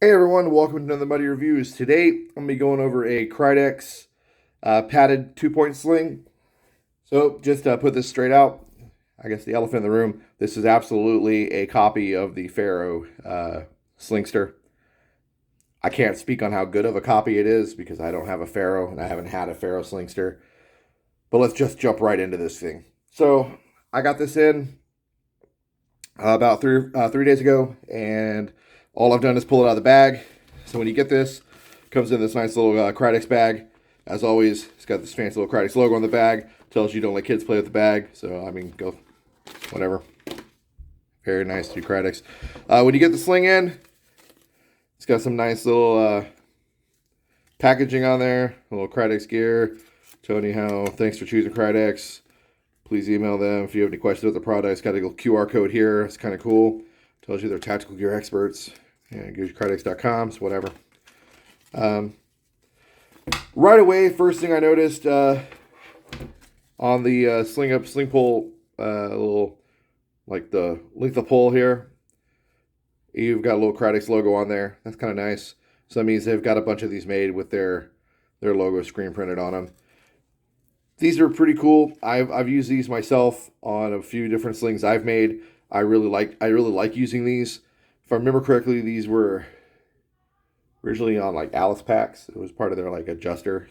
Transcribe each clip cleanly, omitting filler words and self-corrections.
Hey everyone, welcome to another Muddy Reviews. Today I'm going to be going over a Krydex padded 2-point sling. So just put this straight out. I guess the elephant in the room. This is absolutely a copy of the Pharaoh slingster. I can't speak on how good of a copy it is because I don't have a Pharaoh and I haven't had a Pharaoh slingster. But let's just jump right into this thing. So I got this in about three days ago, and all I've done is pull it out of the bag. So when you get this, it comes in this nice little Krydex bag. As always, it's got this fancy little Krydex logo on the bag. Tells you don't let kids play with the bag. So, I mean, go, whatever. Very nice to Krydex. When you get the sling in, it's got some nice little packaging on there. A little Krydex gear. Telling you how, thanks for choosing Krydex. Please email them if you have any questions about the product. It's got a little QR code here. It's kind of cool. Tells you they're tactical gear experts. And gives you Krydex.com, so whatever. Right away, first thing I noticed on the sling pull, little, like the length of pull here, you've got a little Krydex logo on there. That's kind of nice. So that means they've got a bunch of these made with their logo screen printed on them. These are pretty cool. I've used these myself on a few different slings I've made. I really like using these. If I remember correctly, these were originally on like Aliexpress. It was part of their like adjuster,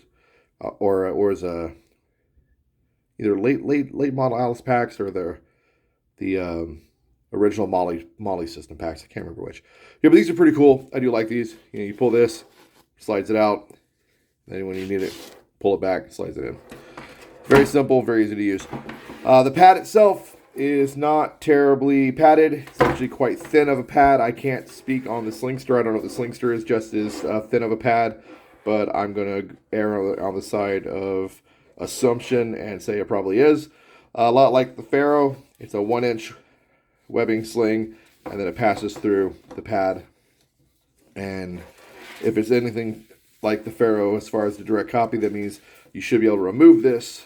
or as a either late model Aliexpress or the original Molly system packs. I can't remember which. Yeah, but these are pretty cool. I do like these. You know, you pull this, slides it out. Then when you need it, pull it back, slides it in. Very simple, very easy to use. The pad itself is not terribly padded. It's actually quite thin of a pad. I can't speak on the slingster. I don't know if the slingster is just as thin of a pad, but I'm going to err on the side of assumption and say it probably is. A lot like the Pharaoh, it's a 1-inch webbing sling, and then it passes through the pad. And if it's anything like the Pharaoh as far as the direct copy, that means you should be able to remove this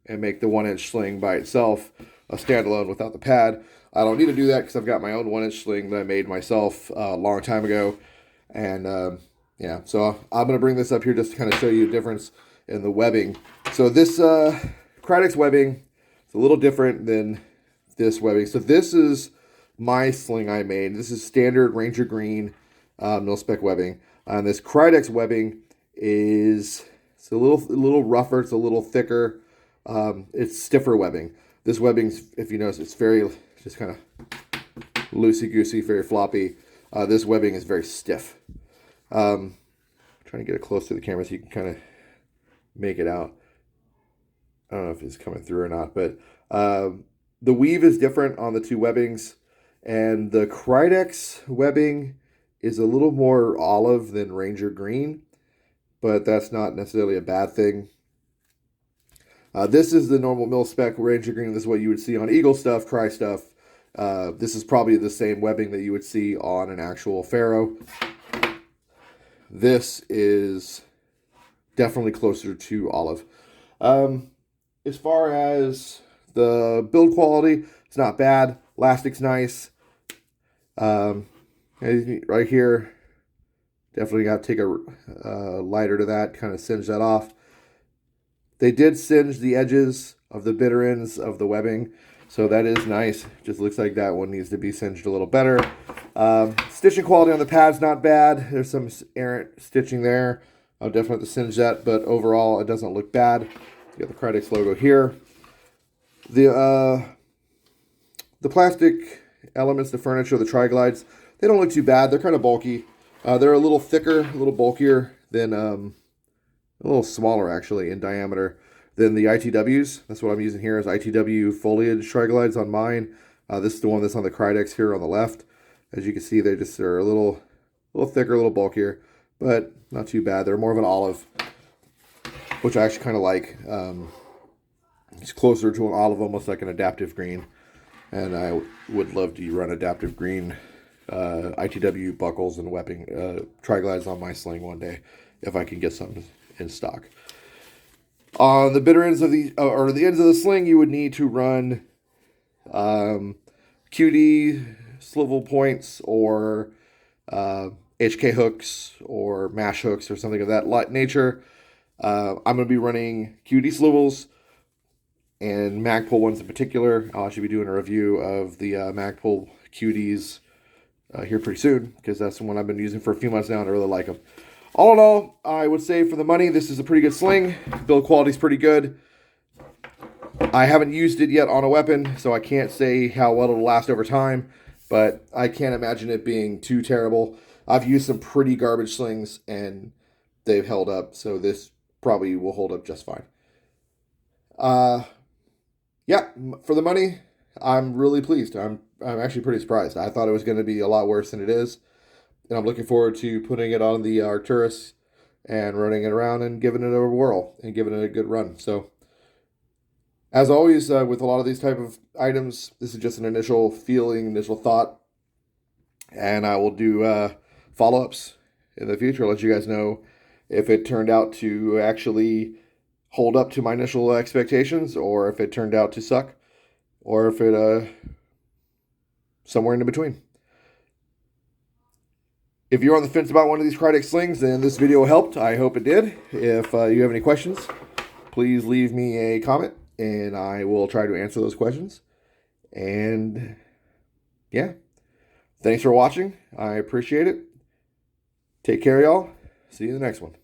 and make the 1-inch sling by itself a standalone without the pad. I don't need to do that because I've got my own 1-inch sling that I made myself a long time ago. And yeah, so I'm going to bring this up here just to kind of show you a difference in the webbing. So this Krydex webbing is a little different than this webbing. So this is my sling I made. This is standard Ranger Green mil-spec webbing. And this Krydex webbing is it's a little rougher. It's a little thicker. It's stiffer webbing. This webbing, if you notice, it's very just kind of loosey-goosey, very floppy. This webbing is very stiff. Trying to get it close to the camera so you can kind of make it out. I don't know if it's coming through or not, but the weave is different on the two webbings, and the Krydex webbing is a little more olive than Ranger Green, but that's not necessarily a bad thing. This is the normal mil-spec Ranger Green. This is what you would see on Eagle stuff, Cry stuff. This is probably the same webbing that you would see on an actual Pharaoh. This is definitely closer to olive. As far as the build quality, it's not bad. Elastic's nice. Right here, definitely got to take a lighter to that, kind of singe that off. They did singe the edges of the bitter ends of the webbing, so that is nice. Just looks like that one needs to be singed a little better. Stitching quality on the pad's not bad. There's some errant stitching there. I'll definitely have to singe that, but overall it doesn't look bad. You got the Krydex logo here. The plastic elements, the furniture, the tri-glides, they don't look too bad. They're kind of bulky. They're a little thicker, a little bulkier than a little smaller actually in diameter than the ITWs. That's what I'm using here is ITW foliage tri-glides on mine. This is the one that's on the Krydex here on the left. As you can see, they're a little thicker, a little bulkier, but not too bad. They're more of an olive, which I actually kind of like. It's closer to an olive, almost like an adaptive green. And I would love to run adaptive green ITW buckles and webbing tri-glides on my sling one day if I can get some in stock. On the bitter ends of the ends of the sling, you would need to run QD swivel points or HK hooks or mash hooks or something of that nature. I'm going to be running QD swivels and Magpul ones in particular. I'll actually be doing a review of the Magpul QDs here pretty soon, because that's the one I've been using for a few months now and I really like them. All in all, I would say for the money, this is a pretty good sling. Build quality is pretty good. I haven't used it yet on a weapon, so I can't say how well it'll last over time, but I can't imagine it being too terrible. I've used some pretty garbage slings, and they've held up, so this probably will hold up just fine. Yeah, for the money, I'm really pleased. I'm actually pretty surprised. I thought it was going to be a lot worse than it is, and I'm looking forward to putting it on the Arcturus and running it around and giving it a whirl and giving it a good run. So, as always, with a lot of these type of items, this is just an initial feeling, initial thought, and I will do follow-ups in the future. I'll let you guys know if it turned out to actually hold up to my initial expectations, or if it turned out to suck, or if it somewhere in between. If you're on the fence about one of these Krydex slings, then this video helped. I hope it did. If you have any questions, please leave me a comment, and I will try to answer those questions. And yeah, thanks for watching. I appreciate it. Take care, y'all. See you in the next one.